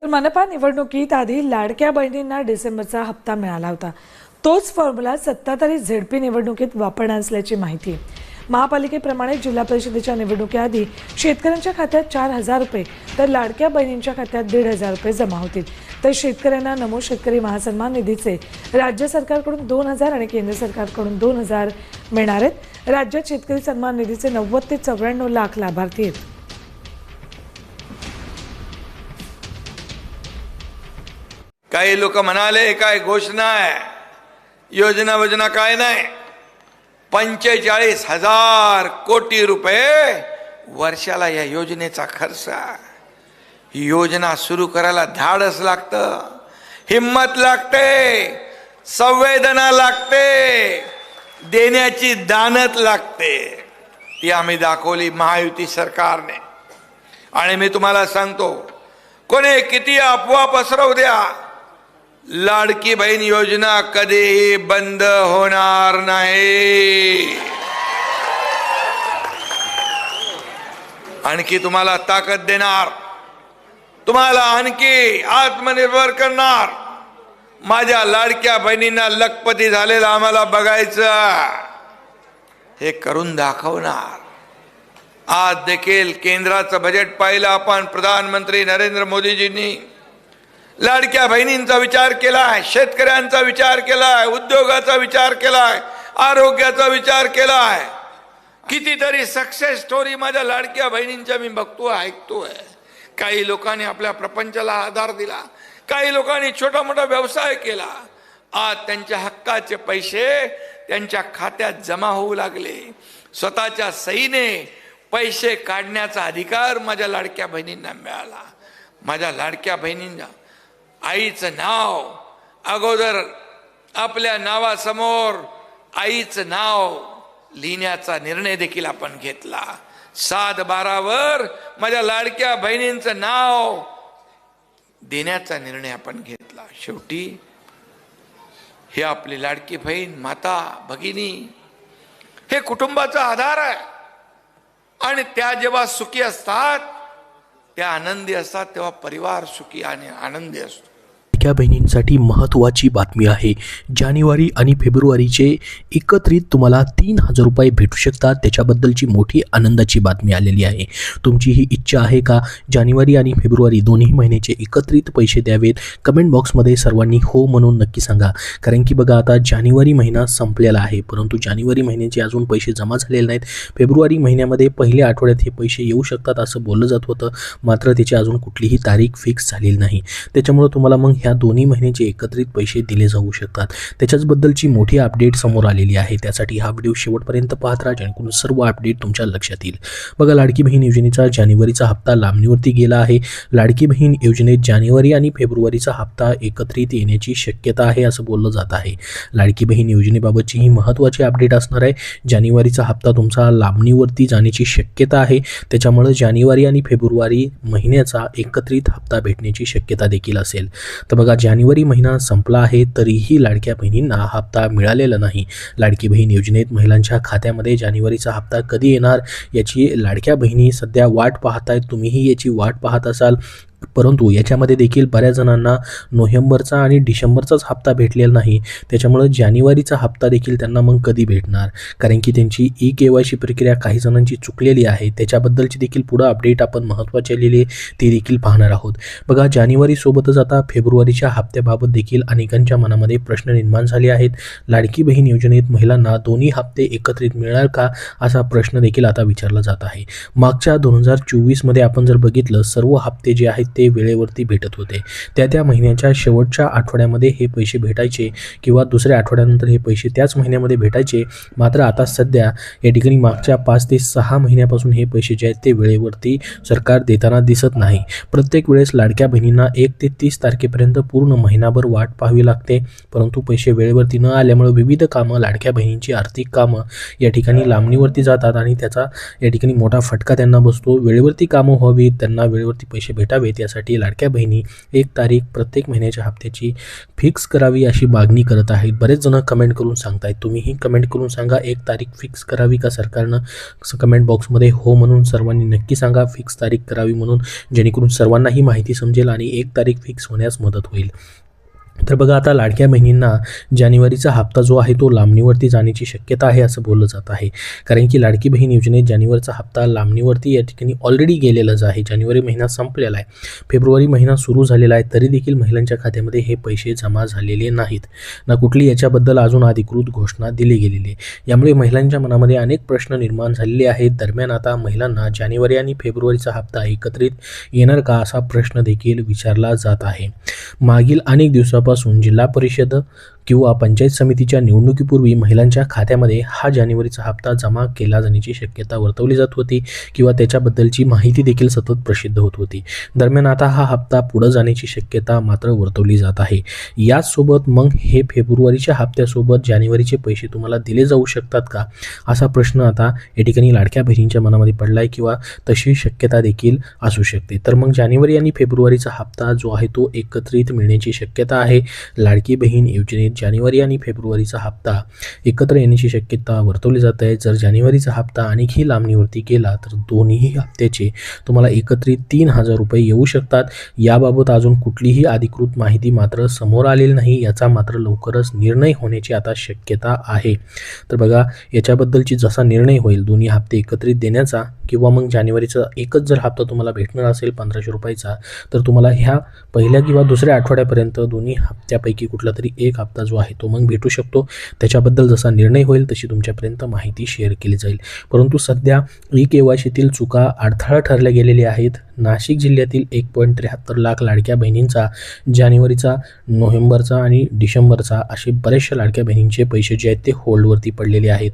तर मनपा निवडणुकीत आधी लाडक्या बहिणींना डिसेंबरचा हप्ता मिळाला होता. तोच फॉर्म्युला सत्ताधारी झेडपी निवडणुकीत वापरणार असल्याची माहिती आहे. महापालिकेप्रमाणे जिल्हा परिषदेच्या निवडणुकीआधी शेतकऱ्यांच्या खात्यात 4,000 रुपये तर लाडक्या बहिणींच्या खात्यात 1,500 रुपये जमा होतील. तर शेतकऱ्यांना नमो शेतकरी महासन्मान निधीचे राज्य सरकारकडून 2,000 आणि केंद्र सरकारकडून 2,000 मिळणार आहेत. राज्यात शेतकरी सन्मान निधीचे 90 ते 94 लाख लाभार्थी आहेत. काही लोक म्हणाले काय घोषणा आहे, योजना वजना काय नाही. 45,000 कोटी रुपये वर्षाला या योजनेचा खर्च आहे. ही योजना सुरू करायला धाडस लागतं, हिम्मत लागते, संवेदना लागते, देण्याची दानत लागते. ती आम्ही दाखवली महायुती सरकारने. आणि मी तुम्हाला सांगतो, कोणी किती अफवा पसरवू द्या, लाडकी बहीण योजना कधीही बंद होणार नाही. आणखी तुम्हाला ताकद देणार, तुम्हाला आणखी आत्मनिर्भर करणार. माझ्या लाडक्या बहिणींना लखपती झालेला आम्हाला बघायचं, हे करून दाखवणार. आज देखील केंद्राचं बजेट पाहिलं आपण. प्रधानमंत्री नरेंद्र मोदीजींनी लाडक्या बहिणींचा विचार केलाय, शेतकऱ्यांचा विचार केलाय, उद्योगाचा विचार केलाय, आरोग्याचा विचार केलाय. कितीतरी सक्सेस स्टोरी माझ्या लाडक्या बहिणींच्या मी बघतोय, ऐकतोय. काही लोकांनी आपल्या प्रपंचाला आधार दिला, काही लोकांनी छोटा मोठा व्यवसाय केला. आज त्यांच्या हक्काचे पैसे त्यांच्या खात्यात जमा होऊ लागले. स्वतःच्या सहीने पैसे काढण्याचा अधिकार माझ्या लाडक्या बहिणींना मिळाला. माझ्या लाडक्या बहिणींना आईचं नाव अगोदर आपल्या नावासमोर आईचं नाव लिहिण्याचा निर्णय देखील आपण घेतला. 7/12 माझ्या लाडक्या बहिणींचं नाव देण्याचा निर्णय आपण घेतला. शेवटी हे आपली लाडकी बहीण, माता, भगिनी हे कुटुंबाचा आधार आहे. आणि त्या जेव्हा सुखी असतात, त्या आनंदी असतात, तेव्हा परिवार सुखी आणि आनंदी असतो. लाडक्या बहिणींसाठी महत्त्वाची बातमी आहे. जानेवारी आणि फेब्रुवारीचे एकत्रित तुम्हाला 3,000 रुपये भेटू शकतात. त्याच्याबद्दलची मोठी आनंदाची बातमी आलेली आहे. तुमची ही इच्छा आहे का जानेवारी आणि फेब्रुवारी दोन्ही महिन्याचे एकत्रित पैसे द्यावेत? कमेंट बॉक्समध्ये सर्वांनी हो म्हणून नक्की सांगा. कारण की बघा, आता जानेवारी महिना संपलेला आहे, परंतु जानेवारी महिन्याचे अजून पैसे जमा झालेले नाहीत. फेब्रुवारी महिन्यामध्ये पहिल्या आठवड्यात हे पैसे येऊ शकतात असं बोललं जात होतं, मात्र त्याची अजून कुठलीही तारीख फिक्स झालेली नाही. त्याच्यामुळे तुम्हाला मग ह्या दोन्ही महिन्याचे एकत्रित पैसे दिले जाऊ शकतात. त्याच्याबद्दलची मोठी अपडेट समोर आलेली आहे. त्यासाठी हा व्हिडिओ शेवटपर्यंत पाहत राहा, जेणेकरून सर्व अपडेट तुमच्या लक्षात येईल. बघा, लाडकी बहीण योजनेचा जानेवारीचा हप्ता लांबणीवरती गेला आहे. लाडकी बहीण योजनेत जानेवारी आणि फेब्रुवारीचा हप्ता एकत्रित येण्याची शक्यता आहे असं बोललं जात आहे. लाडकी बहीण योजनेबाबतची ही महत्त्वाची अपडेट असणार आहे. जानेवारीचा हप्ता तुमचा लांबणीवरती जाण्याची शक्यता आहे. त्याच्यामुळे जानेवारी आणि फेब्रुवारी महिन्याचा एकत्रित हप्ता भेटण्याची शक्यता देखील असेल. तर बघा, जानेवारी महिना संपला आहे तरीही लाडक्या बहिणींना हप्ता मिळालेला नाही. लाडकी बहीण योजनेत महिलांच्या खात्यामध्ये जानेवारीचा हप्ता कधी येणार याची लाडक्या बहिणी सध्या वाट पाहतायत. तुम्हीही याची वाट पाहत असाल, परंतु याच्यामध्ये देखील बऱ्याच जणांना नोव्हेंबरचा आणि डिसेंबरचाच हप्ता भेटलेला नाही. त्याच्यामुळे जानेवारीचा हप्ता देखील त्यांना मग कधी भेटणार? कारण की त्यांची KYC प्रक्रिया काही जणांची चुकलेली आहे. त्याच्याबद्दलची देखील पुढं अपडेट आपण महत्त्वाची आलेली आहे, ते देखील पाहणार आहोत. बघा, जानेवारीसोबतच आता फेब्रुवारीच्या हप्त्याबाबत देखील अनेकांच्या मनामध्ये प्रश्न निर्माण झाले आहेत. लाडकी बहीण योजनेत महिलांना दोन्ही हप्ते एकत्रित मिळणार का, असा प्रश्न देखील आता विचारला जात आहे. मागच्या 2024 मध्ये आपण जर बघितलं, सर्व हप्ते जे आहेत ते वेळेवरती भेटत होते. त्या महिन्याच्या शेवटच्या आठवड्यामध्ये हे पैसे भेटायचे किंवा दुसऱ्या आठवड्यानंतर हे पैसे त्याच महिन्यामध्ये भेटायचे. मात्र आता सध्या या ठिकाणी मागच्या 5 ते 6 महिन्यापासून हे पैसे जे आहेत ते वेळेवरती सरकार देताना दिसत नाही. प्रत्येक वेळेस लाडक्या बहिणींना 1 ते 30 तारखेपर्यंत पूर्ण महिनाभर वाट पाहावी लागते, परंतु पैसे वेळेवरती न आल्यामुळे विविध कामं, लाडक्या बहिणींची आर्थिक कामं या ठिकाणी लांबणीवरती जातात आणि त्याचा या ठिकाणी मोठा फटका त्यांना बसतो. वेळेवरती कामं व्हावीत, त्यांना वेळेवरती पैसे भेटावेत त्यासाठी लाडक्या बहिणी 1 तारीख प्रत्येक महिन्याच्या हप्त्याची फिक्स करावी अशी मागणी करत आहेत. बरेच जण कमेंट करून सांगतायत. तुम्हीही कमेंट करून सांगा 1 तारीख फिक्स करावी का सरकारनं. कमेंट बॉक्समध्ये हो म्हणून सर्वांनी नक्की सांगा फिक्स तारीख करावी म्हणून, जेणेकरून सर्वांनाही माहिती समजेल आणि 1 तारीख फिक्स होण्यास मदत होईल. तर बघा, आता लाडक्या बहिणींना जानेवारीचा हप्ता जो आहे तो लांबणीवरती जाण्याची शक्यता आहे असं बोललं जात आहे. कारण की लाडकी बहीण योजनेत जानेवारीचा हप्ता लांबणीवरती या ठिकाणी ऑलरेडी गेलेलाच आहे. जानेवारी महिना संपलेला आहे, फेब्रुवारी महिना सुरू झालेला आहे, तरी देखील महिलांच्या खात्यामध्ये हे पैसे जमा झालेले नाहीत ना कुठली याच्याबद्दल अजून अधिकृत घोषणा दिली गेलेली आहे. यामुळे महिलांच्या मनामध्ये अनेक प्रश्न निर्माण झालेले आहेत. दरम्यान आता महिलांना जानेवारी आणि फेब्रुवारीचा हप्ता एकत्रित येणार का असा प्रश्न देखील विचारला जात आहे. मागील अनेक दिवसापासून जिल्हा परिषद किंवा पंचायत समितीच्या निवडणुकीपूर्वी महिलांच्या खात्यामध्ये हा जानेवारीचा हप्ता जमा केला जाण्याची शक्यता वर्तवली जात होती किंवा त्याच्याबद्दलची माहिती देखील सतत प्रसिद्ध होत होती. दरम्यान आता हा हप्ता पुढे जाण्याची शक्यता मात्र वर्तवली जात आहे. याचसोबत मग हे फेब्रुवारीच्या हप्त्यासोबत जानेवारीचे पैसे तुम्हाला दिले जाऊ शकतात का असा प्रश्न आता या ठिकाणी लाडक्या बहिणींच्या मनामध्ये पडला आहे किंवा तशी शक्यता देखील असू शकते. तर मग जानेवारी आणि फेब्रुवारीचा हप्ता जो आहे तो एकत्रित मिळण्याची शक्यता आहे. लाडकी बहीण योजनेत जानेवारी आणि फेब्रुवारीचा हप्ता एकत्र येण्याची शक्यता वर्तवली जात आहे. जर जानेवारीचा हप्ता आणखी लांबणीवरती गेला तर दोन्ही हप्त्याचे तुम्हाला एकत्रित 3,000 रुपये येऊ शकतात. याबाबत अजून कुठलीही अधिकृत माहिती मात्र समोर आलेली नाही. याचा मात्र लवकरच निर्णय होण्याची आता शक्यता आहे. तर बघा, याच्याबद्दलची जसा निर्णय होईल दोन्ही हप्ते एकत्रित देण्याचा किंवा मग जानेवारीचा एकच जर हप्ता तुम्हाला भेटणार असेल 1,500 रुपयाचा, तर तुम्हाला ह्या पहिल्या किंवा दुसऱ्या आठवड्यापर्यंत दोन्ही हप्त्यापैकी कुठला तरी एक हप्ता जो आहे तो मग भेटू शकतो. त्याच्याबद्दल जसा निर्णय होईल तशी तुमच्यापर्यंत माहिती शेअर केली जाईल. परंतु सध्या ई-केवायसीतील चुका अडथळा ठरल्या गेलेल्या आहेत. नाशिक जिल्ह्यातील 1.73 लाख लाडक्या बहिणींचा जानेवारीचा, नोव्हेंबरचा आणि डिसेंबरचा असे बरेचशा लाडक्या बहिणींचे पैसे जे आहेत ते होल्डवरती पडलेले आहेत.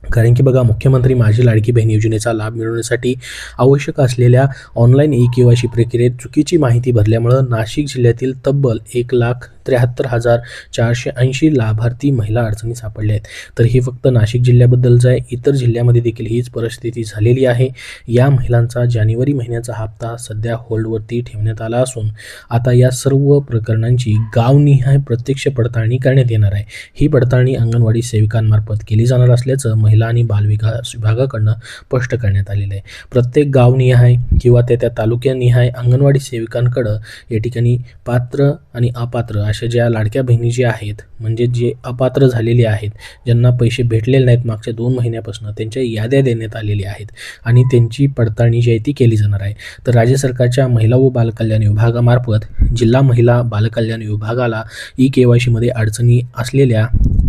कारण की बघा, मुख्यमंत्री माझी लाडकी बहीण योजनेचा लाभ मिळवण्यासाठी आवश्यक असलेल्या ऑनलाईन ई-केवायसी प्रक्रियेत चुकीची माहिती भरल्यामुळं नाशिक जिल्ह्यातील तब्बल 1,73,480 लाभार्थी महिला अडचणी सापडल्या आहेत. तर हे फक्त नाशिक जिल्ह्याबद्दलचं आहे. इतर जिल्ह्यामध्ये देखील हीच परिस्थिती झालेली आहे. या महिलांचा जानेवारी महिन्याचा हप्ता सध्या होल्डवरती ठेवण्यात आला असून आता या सर्व प्रकरणांची गावनिहाय प्रत्यक्ष पडताळणी करण्यात येणार आहे. ही पडताळणी अंगणवाडी सेविकांमार्फत केली जाणार असल्याचं महिला आणि बालविकास विभागाकडून स्पष्ट करण्यात आलेलं आहे. प्रत्येक गावनिहाय किंवा त्या तालुक्यानिहाय अंगणवाडी सेविकांकडं या ठिकाणी पात्र आणि अपात्र अशा ज्या लाडक्या बहिणी ज्या आहेत, म्हणजे जे अपात्र झालेले आहेत, ज्यांना पैसे भेटलेले नाहीत मागच्या 2 महिन्यापासून, त्यांच्या याद्या देण्यात आलेल्या आहेत आणि त्यांची पडताळणी जी आहे ती केली जाणार आहे. तर राज्य सरकारच्या महिला व बालकल्याण विभागामार्फत जिल्हा महिला बालकल्याण विभागाला ई-केवायसीमध्ये अडचणी असलेल्या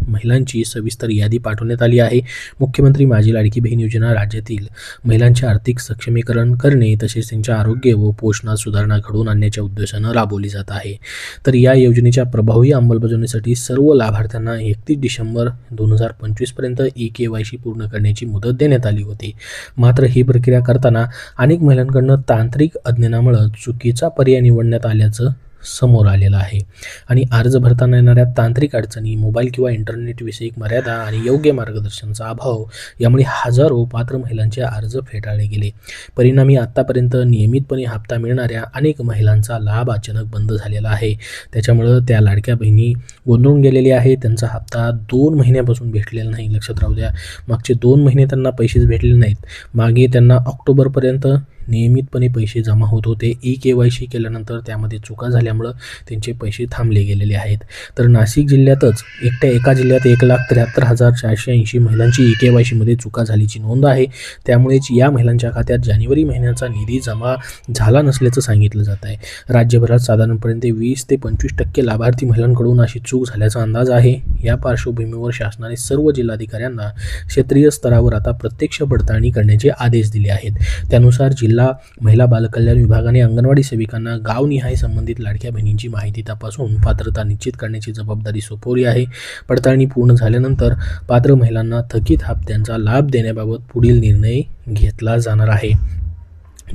महिलांची सविस्तर यादी पाठवण्यात आली आहे. मुख्यमंत्री माझी लाडकी बहीण योजना राज्यातील महिलांचे आर्थिक सक्षमीकरण करणे तसेच त्यांच्या आरोग्य व पोषणात सुधारणा घडवून आणण्याच्या उद्देशानं राबवली जात आहे. तर या योजनेच्या प्रभावी अंमलबजावणीसाठी सर्व लाभार्थ्यांना 31 डिसेंबर 2025 पर्यंत ई-केवायसी पूर्ण करण्याची मुदत देण्यात आली होती. मात्र ही प्रक्रिया करताना अनेक महिलांकडून तांत्रिक अज्ञानामुळे चुकीचा पर्याय निवडण्यात आल्याचं समोर आलेलं आहे आणि अर्ज भरताना येणाऱ्या तांत्रिक अडचणी, मोबाईल किंवा इंटरनेटविषयक मर्यादा आणि योग्य मार्गदर्शनाचा अभाव यामुळे हजारो पात्र महिलांचे अर्ज फेटाळले गेले. परिणामी आत्तापर्यंत नियमितपणे हप्ता मिळणाऱ्या अनेक महिलांचा लाभ अचानक बंद झालेला आहे. त्याच्यामुळं त्या लाडक्या बहिणी गोंधळून गेलेल्या आहेत. त्यांचा हप्ता 2 महिन्यापासून भेटलेला नाही. लक्षात राहू द्या, मागचे 2 महिने त्यांना पैसेच भेटलेले नाहीत. मागे त्यांना ऑक्टोबरपर्यंत नियमितपणे पैसे जमा होत होते. ई-केवायसी केल्यानंतर त्यामध्ये चुका झाल्यामुळं त्यांचे पैसे थांबले गेलेले आहेत. तर नाशिक जिल्ह्यातच एका जिल्ह्यात 1,73,480 महिलांची ई-केवायसीमध्ये चुका झाल्याची नोंद आहे. त्यामुळेच या महिलांच्या खात्यात जानेवारी महिन्याचा निधी जमा झाला नसल्याचं सांगितलं जात आहे. राज्यभरात साधारणपणे 20 ते 25% लाभार्थी महिलांकडून अशी चूक झाल्याचा अंदाज आहे. या पार्श्वभूमीवर शासनाने सर्व जिल्हाधिकाऱ्यांना क्षेत्रीय स्तरावर आता प्रत्यक्ष पडताळणी करण्याचे आदेश दिले आहेत. त्यानुसार जिल्हा महिला बालकल्याण विभागाने अंगणवाडी सेविकांना गावनिहाय संबंधित लाडक्या बहिणींची माहिती तपासून पात्रता निश्चित करण्याची जबाबदारी सोपवली आहे. पडताळणी पूर्ण झाल्यानंतर पात्र महिलांना थकीत हप्त्यांचा लाभ देण्याबाबत पुढील निर्णय घेतला जाणार आहे.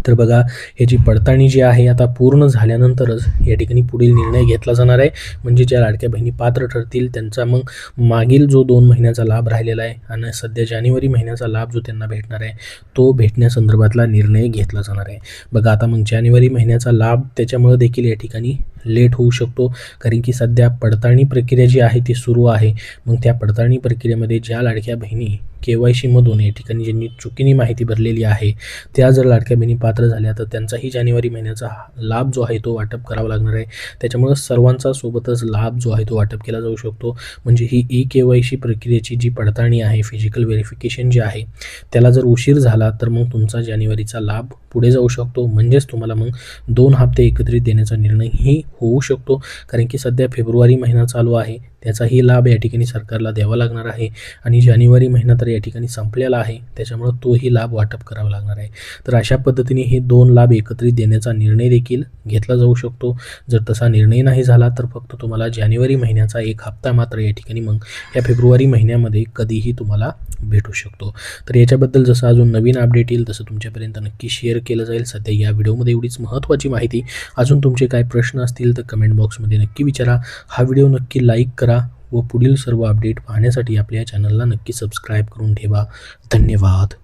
तर बघा, याची पडताळणी जी आहे आता पूर्ण झाल्यानंतरच या ठिकाणी पुढील निर्णय घेतला जाणार आहे. म्हणजे ज्या लाडक्या बहिणी पात्र ठरतील त्यांचा मग मागील जो 2 महिन्याचा लाभ राहिलेला आहे आणि सध्या जानेवारी महिन्याचा लाभ जो त्यांना भेटणार आहे तो भेटण्यासंदर्भातला निर्णय घेतला जाणार आहे. बघा, आता मग जानेवारी महिन्याचा लाभ त्याच्यामुळे देखील या ठिकाणी लेट होऊ शकतो, कारण की सध्या पडताळणी प्रक्रिया जी आहे ती सुरू आहे. मग त्या पडताळणी प्रक्रियेमध्ये ज्या लाडक्या बहिणी KYCमधून या ठिकाणी ज्यांनी चुकीने माहिती भरलेली आहे त्या जर लाडक्या बहिणी पात्र झाल्या तर त्यांचाही जानेवारी महिन्याचा लाभ जो आहे तो वाटप करावा लागणार आहे. त्याच्यामुळं सर्वांचा सोबतच लाभ जो आहे तो वाटप केला जाऊ शकतो. म्हणजे ही KYC प्रक्रियेची जी पडताळणी आहे, फिजिकल व्हेरिफिकेशन जे आहे त्याला जर उशीर झाला तर मग तुमचा जानेवारीचा लाभ पुढे जाऊ शकतो. म्हणजेच तुम्हाला मग 2 हप्ते एकत्रित देण्याचा निर्णयही होऊ शकतो, कारण की सध्या फेब्रुवारी महिना चालू आहे त्याचाही लाभ या ठिकाणी सरकारला द्यावा लागणार आहे आणि जानेवारी महिना तर या ठिकाणी संपलेला आहे, त्याच्यामुळं तोही लाभ वाटप करावा लागणार आहे. तर अशा पद्धतीने हे 2 लाभ एकत्रित देण्याचा निर्णय देखील घेतला जाऊ शकतो. जर तसा निर्णय नाही झाला तर फक्त तुम्हाला जानेवारी महिन्याचा 1 हप्ता मात्र या ठिकाणी मग या फेब्रुवारी महिन्यामध्ये कधीही तुम्हाला भेटू शकतो. तर याच्याबद्दल जसं अजून नवीन अपडेट येईल तसं तुमच्यापर्यंत नक्की शेअर केलं जाईल. सध्या या व्हिडिओमध्ये एवढीच महत्त्वाची माहिती. अजून तुमचे काय प्रश्न असतील तर कमेंट बॉक्समध्ये नक्की विचारा. हा व्हिडिओ नक्की लाईक करा व पुढील सर्व अपडेट पाहण्यासाठी आपल्या चॅनलला नक्की सबस्क्राईब करून ठेवा. धन्यवाद.